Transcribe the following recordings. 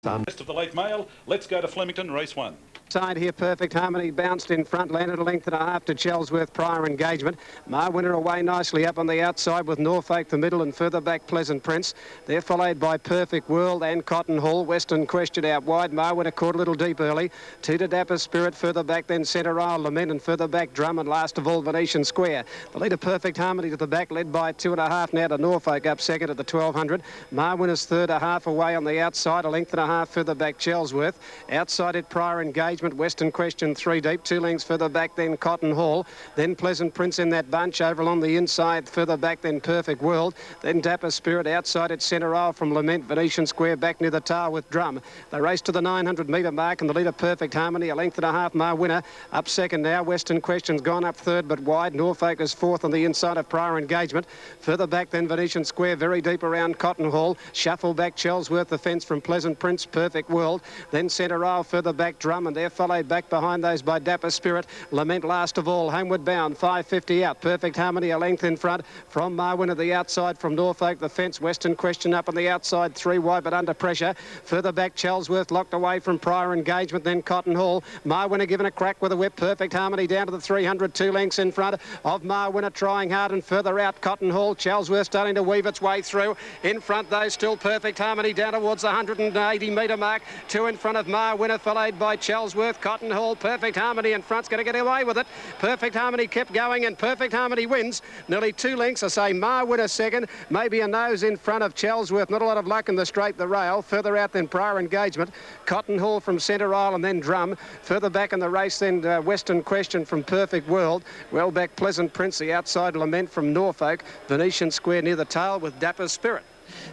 Rest of the late mail. Let's go to Flemington, race 1. Side here, Perfect Harmony bounced in front, landed a length and a half to Chelsworth Prior Engagement. Ma Winner away nicely up on the outside with Norfolk the middle and further back Pleasant Prince. They're followed by Perfect World and Cotton Hall. Western Question out wide. Ma Winner caught a little deep early. Two to Dapper Spirit, further back then Centre Isle Lament and further back Drum, and last of all Venetian Square. The leader Perfect Harmony to the back, led by 2.5 now to Norfolk up second at the 1200. Ma Winner's third, a half away on the outside, a length and a half further back Chelsworth. Outside it Prior Engagement. Western Question 3 deep, 2 lengths further back then Cotton Hall, then Pleasant Prince in that bunch. Over along the inside further back then Perfect World, then Dapper Spirit. Outside at Centre Isle from Lament. Venetian Square back near the tail with Drum. They race to the 900 metre mark and the leader Perfect Harmony, a length and a half. Ma Winner up second now. Western Question's gone up third but wide. Norfolk is fourth on the inside of Prior Engagement. Further back then Venetian Square, very deep around Cotton Hall. Shuffle back Chelsworth the fence from Pleasant Prince, Perfect World, then Centre Isle further back Drum, and they're followed back behind those by Dapper Spirit. Lament last of all, homeward bound, 5.50 out. Perfect Harmony a length in front from Ma Winner the outside from Norfolk the fence. Western Question up on the outside, 3 wide but under pressure. Further back Chelsworth locked away from Prior Engagement, then Cotton Hall. Ma Winner given a crack with a whip. Perfect Harmony down to the 300, 2 lengths in front of Ma Winner, trying hard, and further out Cotton Hall. Chelsworth starting to weave its way through. In front though still Perfect Harmony down towards the 180 metre mark. 2 in front of Ma Winner, followed by Chelsworth. Cotton Hall, Perfect Harmony in front's going to get away with it. Perfect Harmony kept going and Perfect Harmony wins. Nearly 2 lengths. I say Ma Winner second. Maybe a nose in front of Chelsworth. Not a lot of luck in the straight, the rail. Further out than Prior Engagement. Cotton Hall from Centre Isle and then Drum. Further back in the race then Western Question from Perfect World. Well back Pleasant Prince, the outside Lament from Norfolk. Venetian Square near the tail with Dapper Spirit.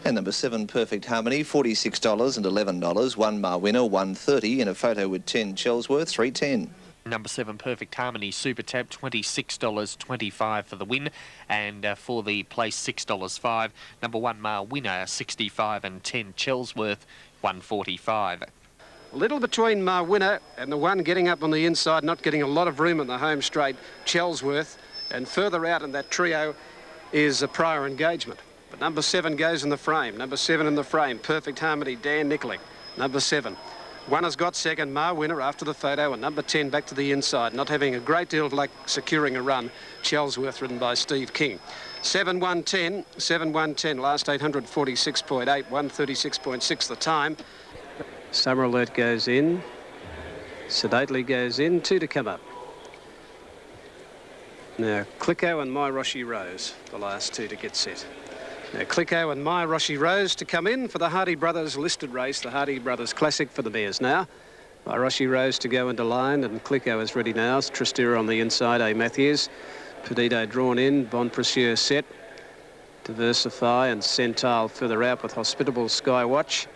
And number 7, Perfect Harmony, $46 and $11. 1 Ma Winner, $130. In a photo with 10 Chelsworth, $310. Number 7, Perfect Harmony, Super Tab, $26.25 for the win, and for the place, $6.05. Number 1, Ma Winner, $65 and 10 Chelsworth, $145. A little between Ma Winner and the one getting up on the inside, not getting a lot of room in the home straight, Chelsworth, and further out in that trio is a Prior Engagement. But number 7 goes in the frame. Number 7 in the frame, Perfect Harmony, Dan Nicholing. Number 7. 1 has got second, Ma Winner after the photo, and number 10 back to the inside, not having a great deal of luck securing a run. Chelsworth, ridden by Steve King. 7-1-10, 7-1-10, last 846.8, 136.6 the time. Summer Alert goes in. Sedately goes in, 2 to come up. Now, Clicko and My Roshi Rose, the last 2 to get set. Now, Clicko and My Roshi Rose to come in for the Hardy Brothers listed race, the Hardy Brothers Classic for the mares now. My Roshi Rose to go into line, and Clicko is ready now. Tristera on the inside, A. Matthews. Perdido drawn in, Bon Precieux set. Diversify and Centile further out with Hospitable Skywatch.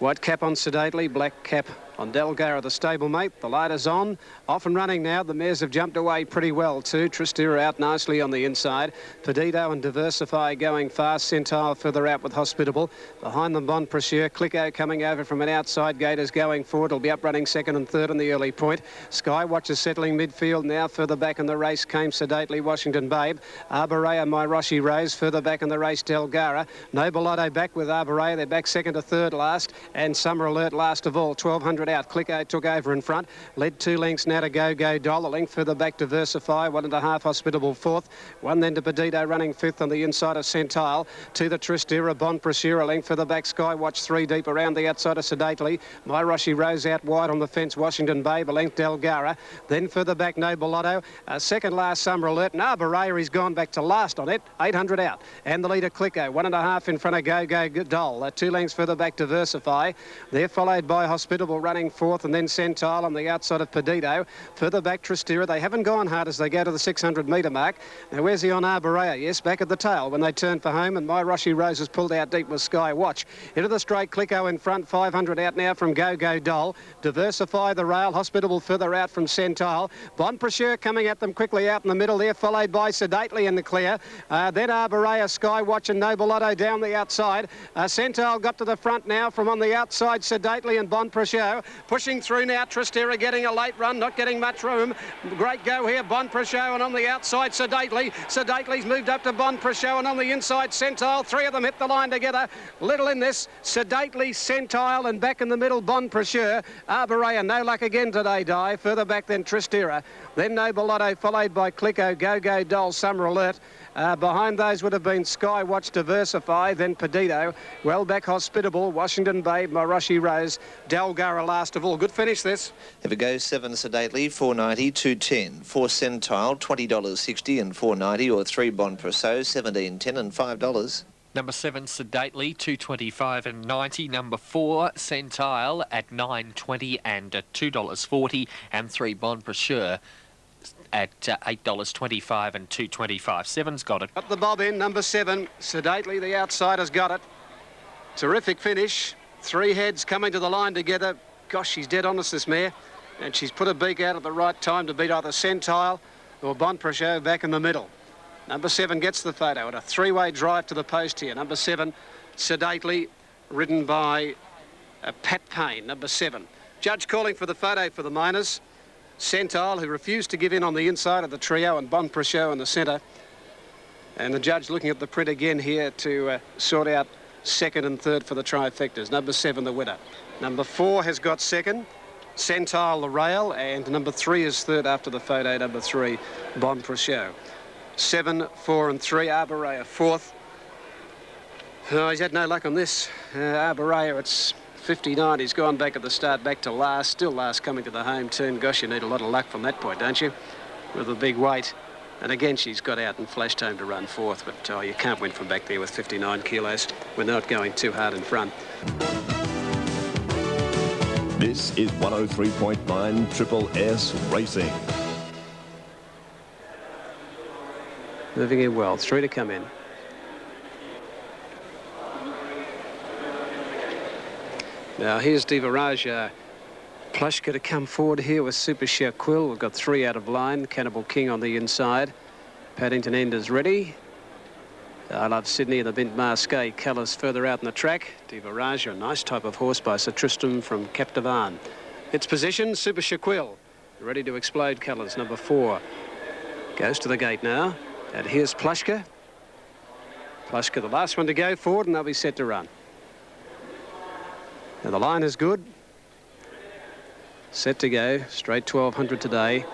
White cap on Sedately, black cap on Delgara, the stablemate. The light is on, off and running now. The mares have jumped away pretty well too. Tristera out nicely on the inside. Perdido and Diversify going fast. Centile further out with Hospitable. Behind them, Bon Precieux. Clicko coming over from an outside gate is going forward. It'll be up running second and third in the early point. Skywatch is settling midfield now. Further back in the race came Sedately, Washington Babe. Arborea, My Roshi Rose. Further back in the race, Delgara. Noble Otto back with Arborea. They're back second to third last. And Summer Alert last of all. 1200 out. Clicko took over in front. Led 2 lengths now to Go Doll. A length further back Diversify. 1.5 Hospitable fourth. 1 then to Perdido running fifth on the inside of Centile. To the Tristera, Bon Precieux. A length further back Skywatch 3 deep around the outside of Sedately. My Roshi Rose out wide on the fence. Washington Babe. A length Delgara. Then further back Noble Otto. Second last Summer Alert. And Arborea, he's gone back to last on it. 800 out. And the leader Clicko. 1.5 in front of Go Doll. 2 lengths further back Diversify. They're followed by Hospitable running fourth, and then Centile on the outside of Perdido. Further back Tristera. They haven't gone hard as they go to the 600 metre mark. Now where's he on Arborea? Yes, back at the tail when they turn for home, and My Roshi Rose has pulled out deep with Skywatch. Into the straight, Clicko in front, 500 out now from Go Doll. Diversify the rail, Hospitable further out from Centile. Bon Precieux coming at them quickly out in the middle there, followed by Sedately in the clear. Then Arborea, Skywatch and Noble Otto down the outside. Centile got to the front now from on the outside, Sedately and Bon Precieux. Pushing through now, Tristera getting a late run, not getting much room. Great go here, Bon Prachot, and on the outside, Sedately. Sedately's moved up to Bon Prachot, and on the inside, Centile. Three of them hit the line together. Little in this, Sedately, Centile, and back in the middle, Bon Prachot. Arborea, no luck again today, Di. Further back than Tristera. Then Noble Lotto, followed by Clicko, Go-Go Doll, Summer Alert. Behind those would have been Skywatch, Diversify, then Perdido, well back Hospitable, Washington Babe, Maroshi Rose, Dalgara last of all. Good finish this. If it goes 7 Sedately, $4.90, $2.10. 4 Centile, $20.60 and $4.90, or 3 Bon Prachot, $17.10 and $5. Number 7, Sedately, $2.25 and $90. Number 4, Centile at $9.20 and $2.40. And 3 Bon Prachot at $8.25 and $2.25. 7's got it. Up the bob in, number 7, Sedately, the outsider's got it. Terrific finish. 3 heads coming to the line together. Gosh, she's dead honest, this mare. And she's put a beak out at the right time to beat either Centile or Bon Prachot back in the middle. Number 7 gets the photo at a 3-way drive to the post here. Number 7, Sedately, ridden by Pat Payne, number 7. Judge calling for the photo for the minors. Centile, who refused to give in on the inside of the trio, and Bon Prachot in the centre. And the judge looking at the print again here to sort out second and third for the trifectas. Number 7, the winner. Number 4 has got second, Centile, the rail, and number 3 is third after the photo, number 3, Bon Prachot. 7, 4 and 3, Arborea fourth. Oh, he's had no luck on this. Arborea, it's 59. He's gone back at the start, back to last. Still last coming to the home turn. Gosh, you need a lot of luck from that point, don't you? With a big weight. And again, she's got out and flashed home to run fourth. But you can't win from back there with 59 kilos. We're not going too hard in front. This is 103.9 Triple S Racing. Moving in well. 3 to come in. Now here's Diva Raja. Plushka to come forward here with Super Shaquille. We've got 3 out of line. Cannibal King on the inside. Paddington End is ready. I Love Sydney and the Bint Masqué colours further out in the track. Diva Raja, a nice type of horse by Sir Tristram from Captivan. Its position, Super Shaquille. Ready to explode colours, number 4. Goes to the gate now. And here's Plushka. Plushka, the last one to go forward, and they'll be set to run. Now the line is good. Set to go, straight 1200 today.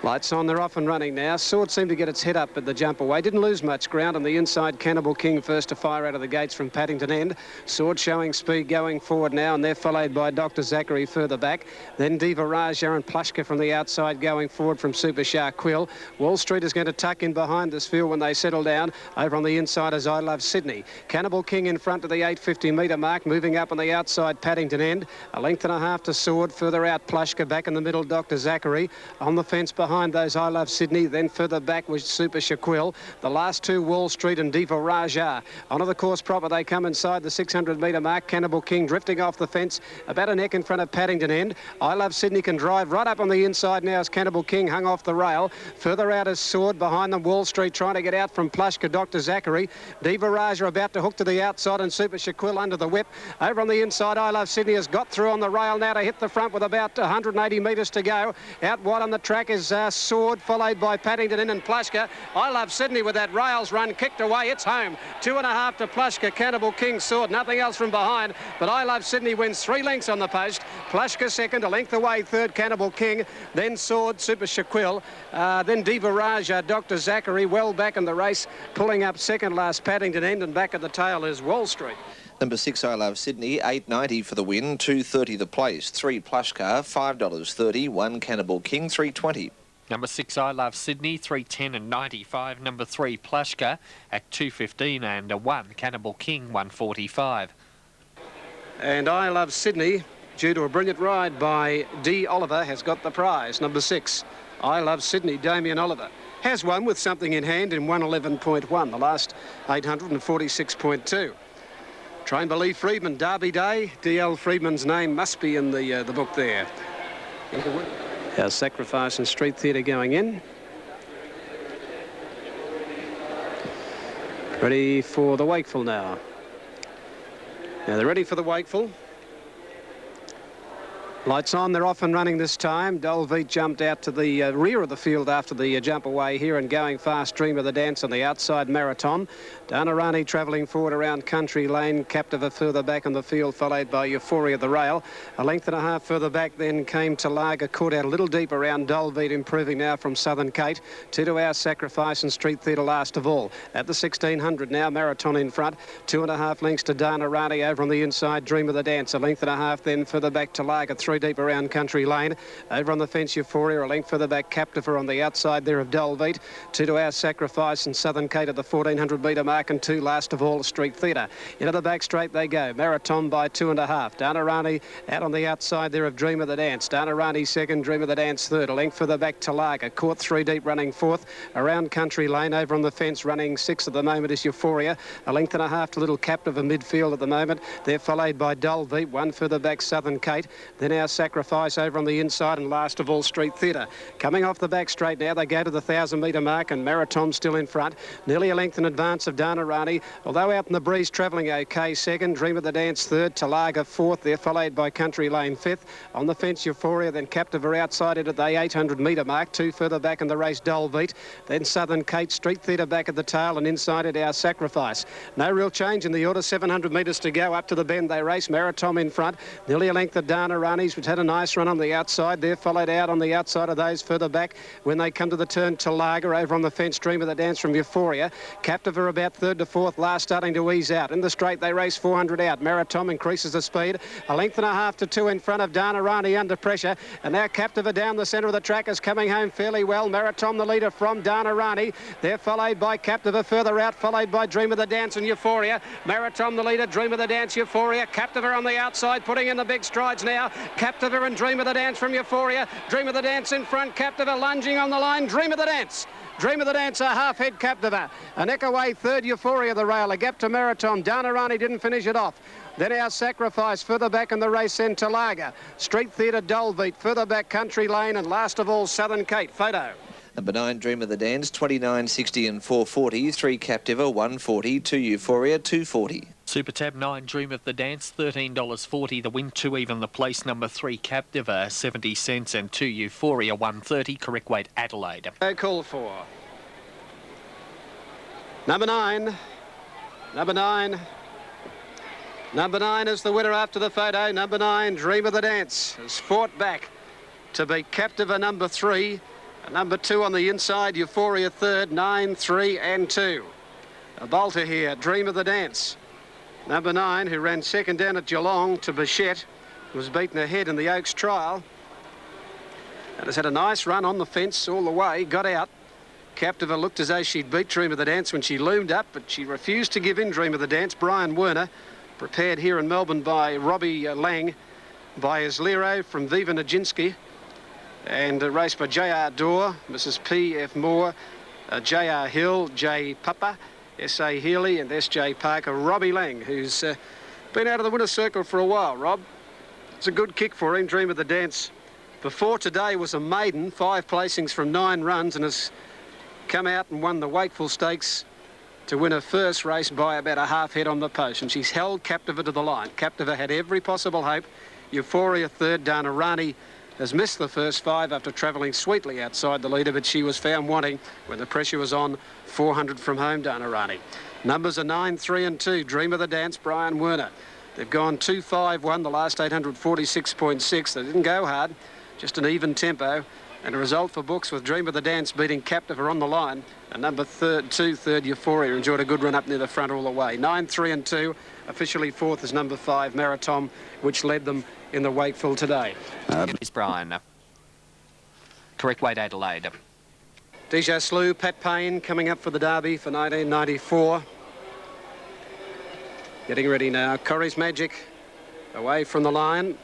Lights on, they're off and running now. Sword seemed to get its head up at the jump away. Didn't lose much ground on the inside. Cannibal King first to fire out of the gates from Paddington End. Sword showing speed going forward now, and they're followed by Dr. Zachary further back. Then Diva Raja and Plushka from the outside going forward from Super Shark Quill. Wall Street is going to tuck in behind this field when they settle down. Over on the inside is I Love Sydney. Cannibal King in front to the 850-metre mark. Moving up on the outside, Paddington End. A length and a half to Sword. Further out, Plushka. Back in the middle, Dr. Zachary. On the fence behind those, I Love Sydney. Then further back was Super Shaquille. The last 2, Wall Street and Diva Raja. Onto the course proper, they come inside the 600-metre mark. Cannibal King drifting off the fence, about a neck in front of Paddington End. I Love Sydney can drive right up on the inside now as Cannibal King hung off the rail. Further out is Sword. Behind them, Wall Street trying to get out from Plushka, Dr. Zachary. Diva Raja about to hook to the outside, and Super Shaquille under the whip. Over on the inside, I Love Sydney has got through on the rail now to hit the front with about 180 metres to go. Out wide on the track is Sword, followed by Paddington Inn and Plushka. I Love Sydney with that rails run kicked away. It's home. 2.5 to Plushka. Cannibal King, Sword. Nothing else from behind. But I Love Sydney wins 3 lengths on the post. Plushka second, a length away third, Cannibal King. Then Sword, Super Shaquille. Then Diva Raja, Dr. Zachary well back in the race. Pulling up second last, Paddington End, and back at the tail is Wall Street. Number 6, I Love Sydney, $8.90 for the win, $2.30 the place. 3 Plushka, $5.30. 1 Cannibal King, $3.20. Number 6, I Love Sydney, $3.10 and $95. Number 3, Plushka at $2.15 and 1 Cannibal King, $1.45. And I Love Sydney, due to a brilliant ride by D. Oliver, has got the prize. Number 6, I Love Sydney, Damien Oliver, has won with something in hand in 111.1, the last 846.2. Trained by Lee Friedman, Derby Day. D.L. Friedman's name must be in the book there. Our Sacrifice and Street Theatre going in. Ready for the Wakeful now. Now they're ready for the Wakeful. Lights on, they're off and running this time. Dolbeat jumped out to the rear of the field after the jump away here, and going fast, Dream of the Dance on the outside, Marathon. Danarani travelling forward around Country Lane. Captiva further back on the field, followed by Euphoria the Rail. A length and a half further back then came Talaga, caught out a little deep around Dolbeat, improving now from Southern Kate. 2 to Our Sacrifice and Street Theatre last of all. At the 1600 now, Marathon in front. 2.5 lengths to Danarani over on the inside, Dream of the Dance. A length and a half then further back Talaga, 3 deep around Country Lane. Over on the fence, Euphoria, a length further back, Captiva on the outside there of Dolbeat. 2 to Our Sacrifice and Southern Kate at the 1400 metre mark, and 2 last of all, Street Theatre. Into the back straight they go. Marathon by 2.5. Danarani out on the outside there of Dream of the Dance. Danarani second, Dream of the Dance third. A length further back, Talaga. Caught 3 deep running fourth. Around Country Lane, over on the fence, running 6 at the moment is Euphoria. A length and a half to Little Captiva midfield at the moment. They're followed by Dolbeat. 1 further back, Southern Kate. Then Our Sacrifice over on the inside, and last of all, Street Theatre. Coming off the back straight now, they go to the 1,000 metre mark, and Marathon still in front. Nearly a length in advance of Danarani, although out in the breeze travelling okay. Second, Dream of the Dance third, Talaga fourth. They're followed by Country Lane fifth. On the fence, Euphoria, then Captiva outside it at the 800 metre mark. 2 further back in the race, Dolbeat. Then Southern Kate, Street Theatre back at the tail, and inside it, Our Sacrifice. No real change in the order. 700 metres to go. Up to the bend they race. Marathon in front. Nearly a length of Danarani's, which had a nice run on the outside. They're followed out on the outside of those further back. When they come to the turn, Talaga over on the fence, Dream of the Dance from Euphoria. Captiva about third to fourth, last starting to ease out. In the straight, they race 400 out. Marathon increases the speed. A length and a half to 2 in front of Danarani under pressure. And now Captiva down the centre of the track is coming home fairly well. Marathon the leader from Danarani. They're followed by Captiva further out, followed by Dream of the Dance and Euphoria. Marathon the leader, Dream of the Dance, Euphoria. Captiva on the outside, putting in the big strides now. Captiva and Dream of the Dance from Euphoria. Dream of the Dance in front. Captiva lunging on the line. Dream of the Dance. Dream of the Dance, a half-head Captiva. A neck away, third, Euphoria the Rail. A gap to Marathon. Danarani didn't finish it off. Then Our Sacrifice further back in the race, then Talaga. Street Theatre, Dolbeat. Further back, Country Lane. And last of all, Southern Kate. Photo. Number 9, Dream of the Dance, 29.60 and 4.40. 3 Captiva, 1.40. 2 Euphoria, 2.40. Super Tab 9, Dream of the Dance, $13.40. The win, 2 even the place. Number 3, Captiva, 70 cents, and 2 Euphoria, 1.30. Correct weight, Adelaide. No call for. Number 9. Number 9. Number 9 is the winner after the photo. Number 9, Dream of the Dance, has fought back to beat Captiva number 3. Number 2 on the inside, Euphoria third, 9, 3 and 2. A bolter here, Dream of the Dance. Number 9, who ran second down at Geelong to Bichette, was beaten ahead in the Oaks trial. And has had a nice run on the fence all the way, got out. Captiva looked as though she'd beat Dream of the Dance when she loomed up, but she refused to give in, Dream of the Dance. Brian Werner, prepared here in Melbourne by Robbie Lang, by Islero from Viva Nijinsky, and raced by J.R. Dorr, Mrs. P.F. Moore, J.R. Hill, J. Papa, S.A. Healy and S.J. Parker. Robbie Lang, who's been out of the winner's circle for a while, Rob. It's a good kick for him, Dream of the Dance. Before today was a maiden, 5 placings from 9 runs, and has come out and won the Wakeful Stakes to win her first race by about a half head on the post, and she's held Captiva to the line. Captiva had every possible hope. Euphoria third. Danarani has missed the first 5 after travelling sweetly outside the leader, but she was found wanting when the pressure was on. 400 from home, Danarani. Numbers are 9, 3 and 2. Dream of the Dance, Brian Werner. They've gone 2, 5, 1, the last 846.6. They didn't go hard, just an even tempo. And a result for books with Dream of the Dance beating Captiva on the line. And number 2, third, Euphoria, enjoyed a good run up near the front all the way. 9, 3 and 2. Officially fourth is number 5, Marathon, which led them in the Wakeful today. It's Brian. Correct weight, Adelaide. DJ Slew, Pat Payne coming up for the Derby for 1994. Getting ready now. Corrie's Magic away from the line.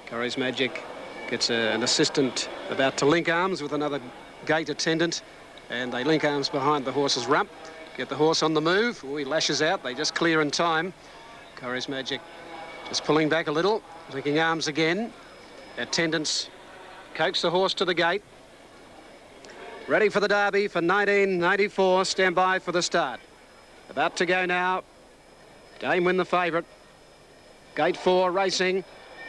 Corrie's Magic gets an assistant about to link arms with another gate attendant, and they link arms behind the horse's rump. Get the horse on the move. Ooh, he lashes out. They just clear in time. Corrie's Magic just pulling back a little, linking arms again. Attendants coax the horse to the gate. Ready for the Derby for 1994. Stand by for the start. About to go now. Dame Win the favourite. Gate 4 racing.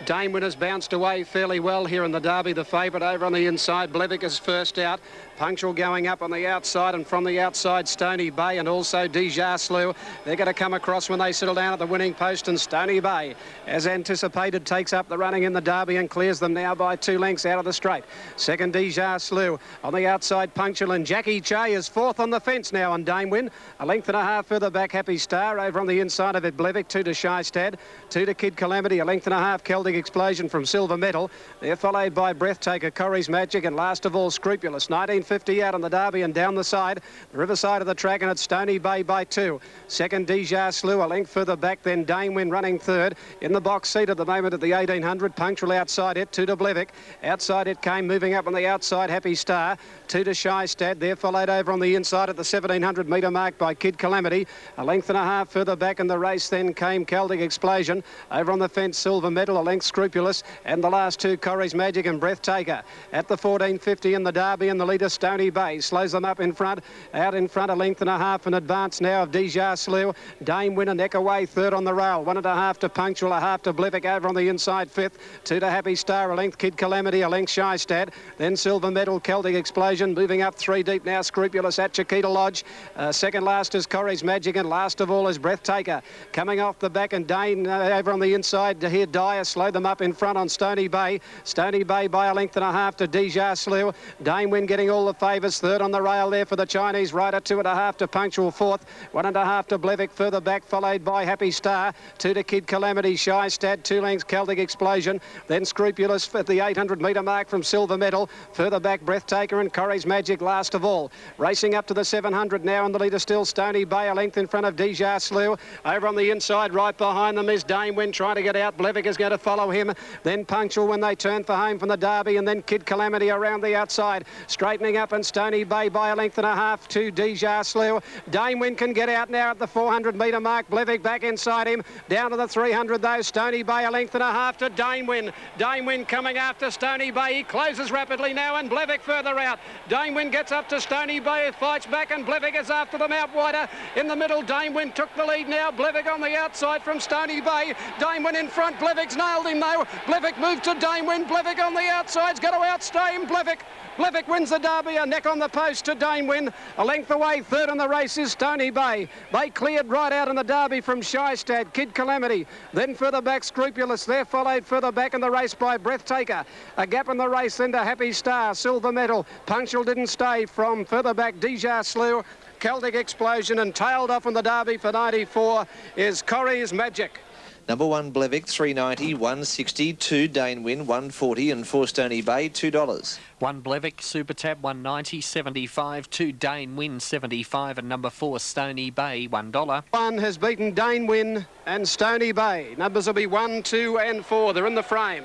Dame Winner's bounced away fairly well here in the Derby. The favourite over on the inside. Blevick is first out. Punctual going up on the outside, and from the outside Stony Bay and also Dejarslew. They're going to come across when they settle down at the winning post, and Stony Bay, as anticipated, takes up the running in the Derby and clears them now by 2 lengths out of the straight. Second Dejarslew on the outside. Punctual, and Jackie Che is fourth on the fence now on Dame Win. A length and a half further back Happy Star. Over on the inside of it Blevick, 2 to Shystad, 2 to Kid Calamity, a length and a half Celtic Explosion from Silver Medal. They're followed by Breathtaker, Corrie's Magic, and last of all Scrupulous. 1950 out on the Derby and down the side, the riverside of the track, and it's Stony Bay by 2. Second Dejarslew, a length further back, then Dame Win running third. In the box seat at the moment at the 1800, Punctual outside it, 2 to Blevick. Outside it came, moving up on the outside, Happy Star, 2 to Shystad. They're followed over on the inside at the 1700 metre mark by Kid Calamity. A length and a half further back in the race then came Celtic Explosion. Over on the fence Silver Medal, a length Scrupulous, and the last 2 Corrie's Magic and Breathtaker. At the 1450 in the Derby, and the leader Stony Bay slows them up in front. Out in front, a length and a half in advance now of Dejarslew. Dame Win a neck away, third on the rail. 1.5 to Punctual, a half to Blevick. Over on the inside, fifth. 2 to Happy Star, a length Kid Calamity, a length Shystad. Then Silver Medal, Celtic Explosion. Moving up 3 deep now, Scrupulous at Chiquita Lodge. Second last is Corrie's Magic, and last of all is Breathtaker. Coming off the back, and Dane over on the inside to here Dyer slow them up in front on Stony Bay. Stony Bay by a length and a half to Dejarslew. Dame Win getting all the favours. Third on the rail there for the Chinese rider. 2.5 to Punctual fourth. 1.5 to Blevick. Further back followed by Happy Star. 2 to Kid Calamity. Shystad. 2 lengths Celtic Explosion. Then Scrupulous at the 800 metre mark from Silver Medal. Further back Breathtaker and Corrie's Magic last of all. Racing up to the 700 now, and the leader still Stony Bay, a length in front of Dejarslew. Over on the inside right behind them is Dame Win trying to get out. Blevick is going to follow him. Then Punctual when they turn for home from the Derby, and then Kid Calamity around the outside. Straightening up, and Stony Bay by a length and a half to Dejarslew. Dame Win can get out now at the 400 metre mark. Blevick back inside him. Down to the 300 though. Stony Bay a length and a half to Dame Win. Dame Win coming after Stony Bay. He closes rapidly now, and Blevick further out. Dame Win gets up to Stony Bay, fights back, and Blevick is after them out wider. In the middle, Dame Win took the lead now. Blevick on the outside from Stony Bay. Dame Win in front. Blevick's nailed him though. Blevick moved to Dame Win. Blevick on the outside's got to outstay him. Blevick wins the Derby, a neck on the post to Dame Win. A length away, third on the race is Stony Bay. They cleared right out in the Derby from Shystad, Kid Calamity. Then further back, Scrupulous. They're followed further back in the race by Breathtaker. A gap in the race then to Happy Star, Silver Medal. Punctual didn't stay from further back, Dejarslew, Celtic Explosion, and tailed off in the Derby for 94 is Corrie's Magic. Number 1 Blevick, 390, 160, 2 Dane Win, 140, and 4 Stony Bay, $2. 1 Blevick, Super Tab, 190, 75, 2 Dane Win, 75, and number 4 Stony Bay, $1. 1 has beaten Dane Win and Stony Bay. Numbers will be 1, 2, and 4. They're in the frame.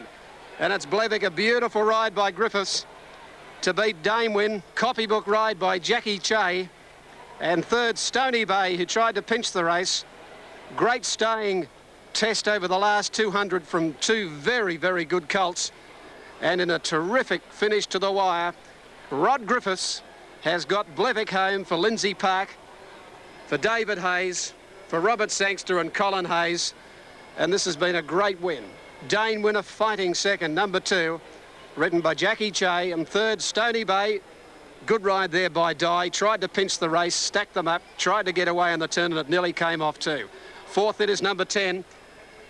And it's Blevick, a beautiful ride by Griffiths to beat Dame Win. Copybook ride by Jackie Che. And third, Stony Bay, who tried to pinch the race. Great staying test over the last 200 from 2 very, very good colts, and in a terrific finish to the wire, Rod Griffiths has got Blevick home for Lindsay Park, for David Hayes, for Robert Sangster and Colin Hayes, and this has been a great win. Dane Win a fighting second, number 2, ridden by Jackie Che, and third Stony Bay. Good ride there by Dye, tried to pinch the race, stacked them up, tried to get away on the turn, and it nearly came off too. Fourth it is number 10,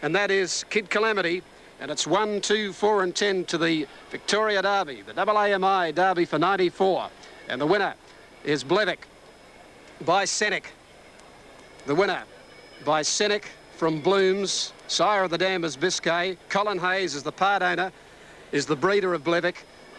and that is Kid Calamity, and it's 1, 2, 4 and 10 to the Victoria Derby, the AAMI Derby for 94, and the winner is Blevick by Senek. The winner by Senek from Blooms, sire of the dam is Biscay. Colin Hayes is the part owner, is the breeder of Blevick,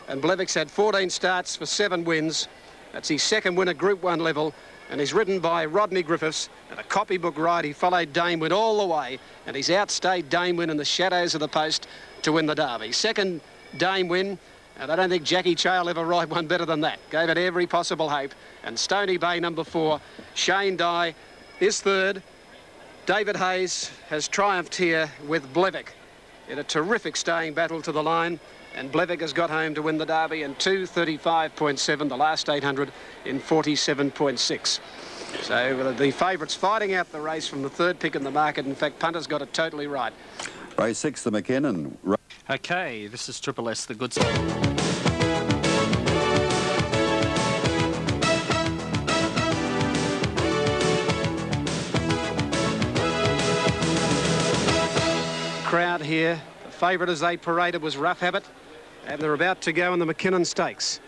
and Blevick's had 14 starts for 7 wins. That's his second win at Group 1 level, and he's ridden by Rodney Griffiths, and a copybook ride. He followed Dame Win all the way, and he's outstayed Dame Win in the shadows of the post to win the Derby. Second Dame Win, and I don't think Jackie Che will ever ride one better than that. Gave it every possible hope. And Stony Bay, number 4, Shane Dye is third. David Hayes has triumphed here with Blevick in a terrific staying battle to the line. And Blevick has got home to win the Derby in 2:35.7, the last 800 in 47.6. So the favourites fighting out the race from the third pick in the market. In fact, Punter's got it totally right. Race 6, the McKinnon. Okay, this is Triple S, the good sport. Crowd here. The favourite as they paraded was Rough Habit, and they're about to go in the McKinnon Stakes.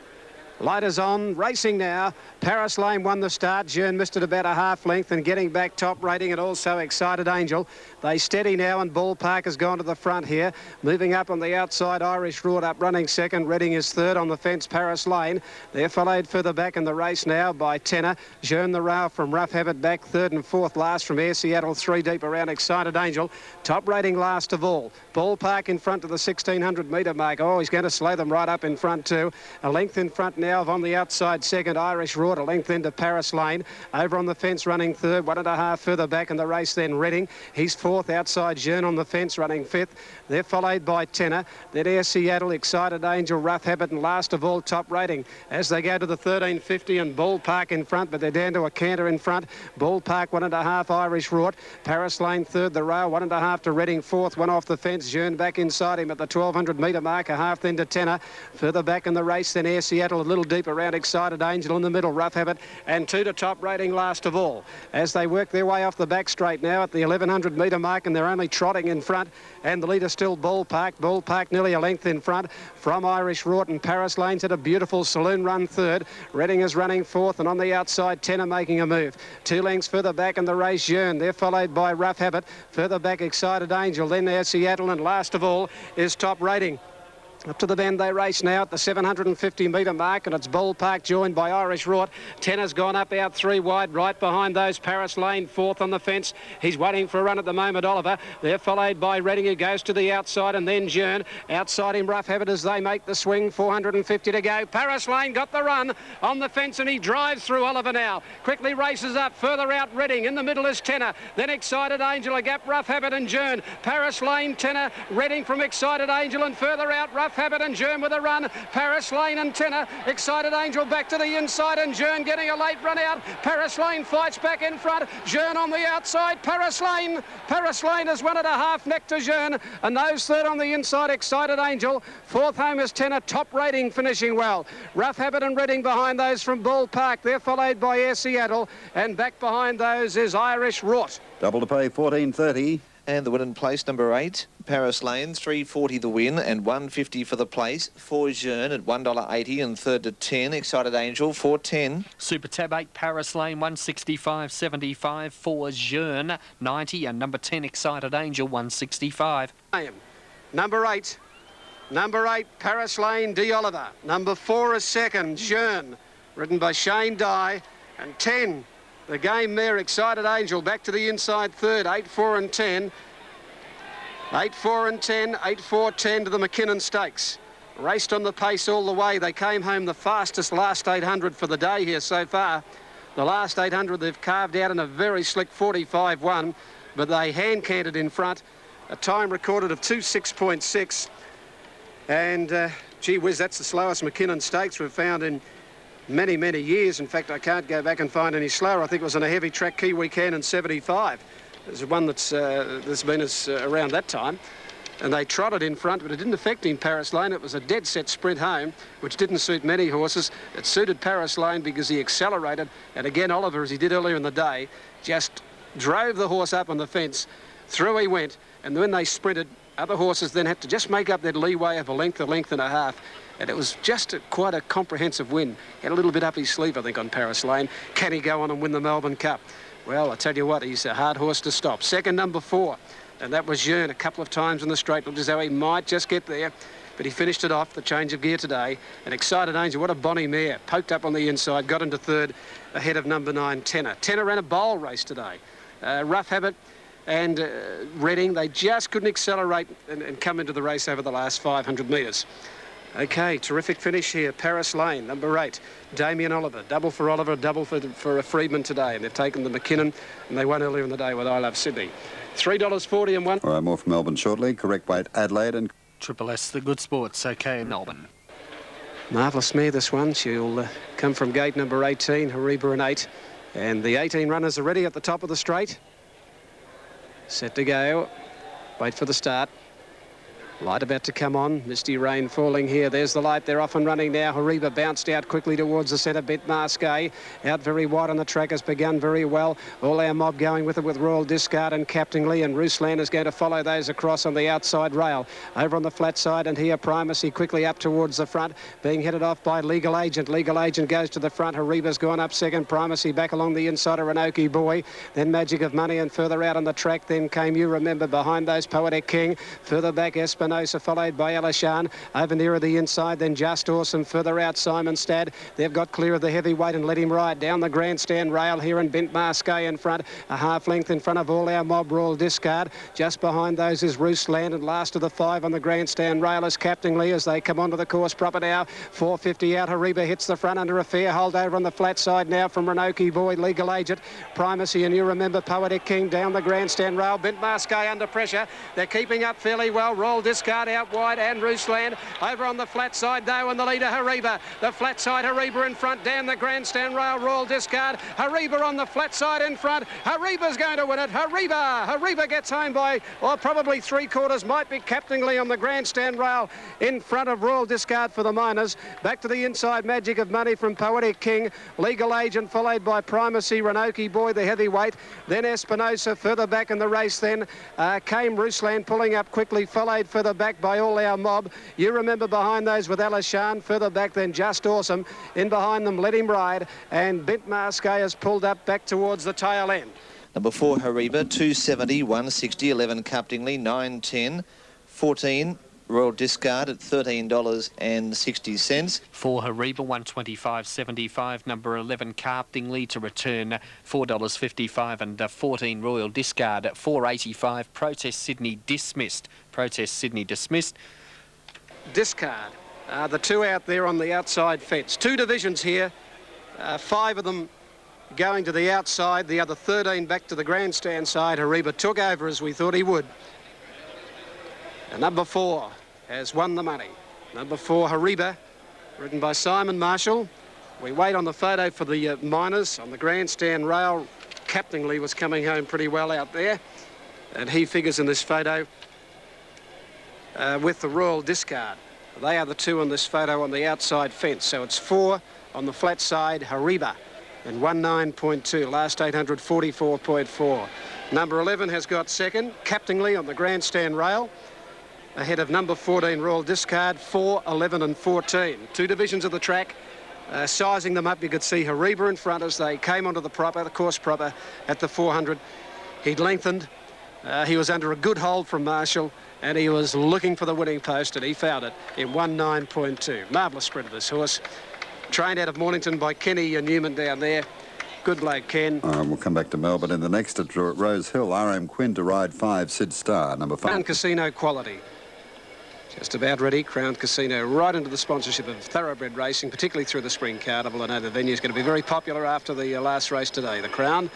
Light is on, racing now. Paris Lane won the start. Jearn missed it about a half length and getting back top rating, and also Excited Angel. They steady now, and Ballpark has gone to the front here. Moving up on the outside, Irish Roared up running second. Reading is third on the fence, Paris Lane. They're followed further back in the race now by Tenor. Jearn the rail from Rough Habit back third and fourth last from Air Seattle, three deep around Excited Angel. Top rating last of all. Ballpark in front to the 1600 metre mark. Oh, he's going to slow them right up in front too. A length in front now of on the outside second, Irish Roared, a length into Paris Lane. Over on the fence running third, 1.5 further back in the race then Reading. He's fourth, outside Jearn on the fence running fifth. They're followed by Tenor. Then Air Seattle, Excited Angel, Rough Habit, and last of all top rating as they go to the 1350 and Ballpark in front, but they're down to a canter in front. Ballpark 1.5, Irish Roared. Paris Lane third, the rail 1.5 to Reading fourth, one off the fence. Jearn back inside him at the 1200 metre mark, a half then to Tenor. Further back in the race then Air Seattle, a little deeper around Excited Angel in the middle, Rough Habit, and two to top rating last of all as they work their way off the back straight now at the 1100 metre mark, and they're only trotting in front, and the leader still Ballpark nearly a length in front from Irish Roared, and Paris Lane's had a beautiful saloon run third. Reading is running fourth, and on the outside Tenor making a move. 2 lengths further back in the race Jearn. They're followed by Rough Habit, further back Excited Angel, then Air Seattle, and last of all is top rating. Up to the bend they race now at the 750 metre mark, and it's Ballpark joined by Irish Roared. Tenor's gone up out 3 wide, right behind those. Paris Lane fourth on the fence. He's waiting for a run at the moment, Oliver. They're followed by Reading, who goes to the outside, and then Jearn. Outside him, Rough Habit as they make the swing. 450 to go. Paris Lane got the run on the fence, and he drives through Oliver now. Quickly races up, further out Reading. In the middle is Tenor. Then Excited Angel, a gap, Rough Habit and Jearn. Paris Lane, Tenor, Reading from Excited Angel, and further out Rough Habit and Jearn with a run. Paris Lane and Tenor. Excited Angel back to the inside, and Jearn getting a late run out. Paris Lane fights back in front. Jearn on the outside. Paris Lane has 1.5 neck to Jearn, and those third on the inside. Excited Angel. Fourth home is Tenor. Top rating finishing well. Rough Habit and Reading behind those from Ballpark. They're followed by Air Seattle, and back behind those is Irish Roared. Double to pay, 14.30. And the win in place, number 8, Paris Lane, 3.40 the win and 1.50 for the place. 4 Jearn at $1.80 and third to 10. Excited Angel, 4.10. Super Tab 8, Paris Lane, 165.75. 4 Jearn, 90, and number 10, Excited Angel, 165. Number 8, Paris Lane, D. Oliver. Number 4 is second, Jearn, ridden by Shane Dye, and 10. The game there, Excited Angel, back to the inside third, 8, 4 and 10. 8, 4 and 10, 8, 4, 10 to the McKinnon Stakes. Raced on the pace all the way. They came home the fastest last 800 for the day here so far. The last 800 they've carved out in a very slick 45-1, but they hand-canted in front. A time recorded of 2:06.6. And, gee whiz, that's the slowest McKinnon Stakes we've found in many, many years. In fact, I can't go back and find any slower. I think it was on a heavy track Kiwi Can in 75. There's one that's been around that time. And they trotted in front, but it didn't affect him, Paris Lane. It was a dead set sprint home, which didn't suit many horses. It suited Paris Lane because he accelerated. And again, Oliver, as he did earlier in the day, just drove the horse up on the fence. Through he went. And when they sprinted, other horses then had to just make up that leeway of a length and a half. And it was just quite a comprehensive win. He had a little bit up his sleeve, I think, on Paris Lane. Can he go on and win the Melbourne Cup? Well, I tell you what, he's a hard horse to stop. Second, number 4. And that was Jearn a couple of times in the straight. Looked as though he might just get there. But he finished it off, the change of gear today. And Excited Angel, what a bonny mare. Poked up on the inside, got into third ahead of number 9, Tenor. Tenor ran a bowl race today. Rough Habit and Reading, they just couldn't accelerate and come into the race over the last 500 metres. Okay, terrific finish here. Paris Lane, number 8. Damien Oliver, double for Oliver, double for a Freedman today. And they've taken the McKinnon, and they won earlier in the day with I Love Sydney. $3.40 and 1. All right, more from Melbourne shortly. Correct weight, Adelaide and... Triple S, the good sports, okay, Melbourne. Marvellous mare, this one. She'll come from gate number 18, Hariba and 8. And the 18 runners are ready at the top of the straight. Set to go. Wait for the start. Light about to come on. Misty rain falling here. There's the light. They're off and running now. Hariba bounced out quickly towards the centre. Bit Masqué out very wide on the track. Has begun very well. All Our Mob going with it with Royal Discard and Captain Lee, and Ruslan is going to follow those across on the outside rail. Over on the flat side, and here Primacy quickly up towards the front, being headed off by Legal Agent. Legal Agent goes to the front. Hariba's gone up second. Primacy back along the inside of Renoki Boy. Then Magic of Money, and further out on the track then came You Remember behind those Poetic King. Further back Espinosa, followed by Alashan. Over nearer the inside, then Just Awesome. Further out Simon Stad. They've got clear of the heavyweight and Let Him Ride. Down the grandstand rail here, and Bint Masqué in front. A half length in front of All Our Mob, Royal Discard. Just behind those is Ruslan, and last of the 5 on the grandstand rail is Captain Lee as they come onto the course proper now. 450 out. Hariba hits the front under a fair hold over on the flat side now from Renoki Boy, Legal Agent, Primacy, and You Remember Poetic King down the grandstand rail. Bint Masqué under pressure. They're keeping up fairly well. Royal Discard out wide, and Ruslan over on the flat side though, and the leader Hariba. The flat side Hariba in front down the grandstand rail. Royal Discard. Hariba on the flat side in front. Hariba's going to win it. Hariba gets home by, or probably 3/4. Might be Captain Lee on the grandstand rail in front of Royal Discard for the Miners. Back to the inside, Magic of Money from Poetic King. Legal Agent followed by Primacy, Renoki Boy, the heavyweight. Then Espinosa further back in the race then. Came Ruslan pulling up quickly, followed further back by All Our Mob. You Remember behind those with Alashan. Further back then Just Awesome. In behind them Let Him Ride. And Bint Masqué has pulled up back towards the tail end. Number 4, Hariba, 270, 160, 11, Captain Lee, 910, 14, Royal Discard at $13.60. For Hariba, 125.75. Number 11, Carptingly to return $4.55, and 14 Royal Discard at $4.85. Protest Sydney dismissed. Protest Sydney dismissed. Discard. The 2 out there on the outside fence. 2 divisions here. 5 of them going to the outside. The other 13 back to the grandstand side. Hariba took over as we thought he would. And number 4 has won the money. Number 4, Hariba, ridden by Simon Marshall. We wait on the photo for the Miners on the grandstand rail. Captain Lee was coming home pretty well out there, and he figures in this photo with the Royal Discard. They are the 2 on this photo on the outside fence. So it's 4 on the flat side, Hariba, and 19.2, last 844.4. Number 11 has got second, Captain Lee on the grandstand rail, ahead of number 14, Royal Discard, 4, 11 and 14. 2 divisions of the track. Sizing them up, you could see Hariba in front as they came onto the course proper at the 400. He'd lengthened. He was under a good hold from Marshall, and he was looking for the winning post, and he found it in 19.2. Marvellous sprint of this horse. Trained out of Mornington by Kenny Newman down there. Good bloke, Ken. We'll come back to Melbourne in the next at Rose Hill. RM Quinn to ride 5, Sid Star, number 5. Crown Casino quality. Just about ready. Crown Casino right into the sponsorship of thoroughbred racing, particularly through the Spring Carnival. I know the venue's going to be very popular after the last race today. The Crown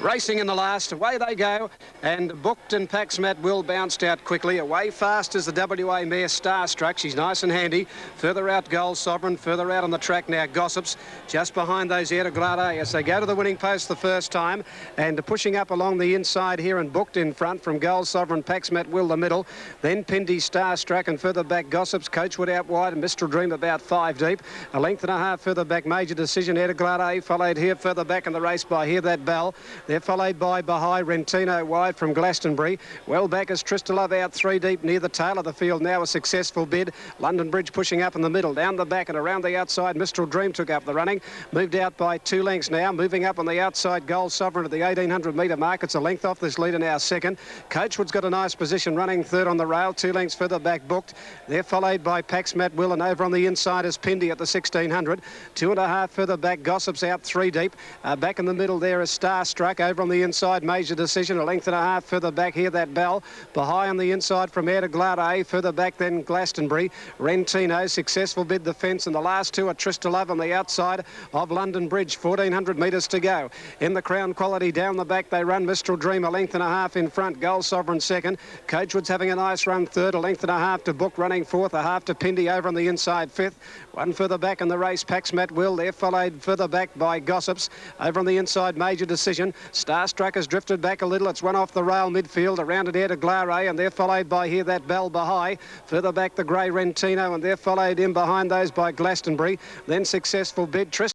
racing in the last. Away they go. And Booked and Pax Matt Will bounced out quickly. Away fast is the WA mare Starstruck. She's nice and handy. Further out Gold Sovereign. Further out on the track now Gossips. Just behind those Air de Glade as they go to the winning post the first time. And pushing up along the inside here and Booked in front from Gold Sovereign, Pax Matt Will the middle. Then Pindy Starstruck, and further back Gossips. Coachwood out wide and Mistral Dream about 5 deep. A length and a half further back Major Decision. Air de Glade followed here further back in the race by Hear That Bell. They're followed by Bahai Rentino wide from Glastonbury. Well back is Tristalove out 3 deep near the tail of the field now. A successful bid. London Bridge pushing up in the middle. Down the back and around the outside, Mistral Dream took up the running. Moved out by 2 lengths now. Moving up on the outside, Gold Sovereign at the 1800 metre mark. It's a length off this leader now second. Coachwood's got a nice position running third on the rail. 2 lengths further back Booked. They're followed by Pax Matt Will, and over on the inside is Pindy at the 1600. 2.5 further back Gossips out 3 deep. Back in the middle there is Starstruck. Over on the inside, Major Decision. A length and a half further back Hear That Bell. Bahai on the inside from Air de Glade. Further back then Glastonbury. Rentino, successful bid the fence, and the last 2 are Tristalove on the outside of London Bridge. 1400 metres to go. In the Crown Quality down the back they run Mistral Dream, a length and a half in front. Gold Sovereign second. Coachwood's having a nice run third. A length and a half to Book running fourth. A half to Pindy over on the inside fifth. 1 further back in the race Pax Matt Will. They're followed further back by Gossips. Over on the inside Major Decision. Starstruck has drifted back a little. It's one off the rail midfield. Around it, Air de Glare, and they're followed by here that Bell Bahai. Further back, the Grey Rentino, and they're followed in behind those by Glastonbury. Then Successful Bid. Tristan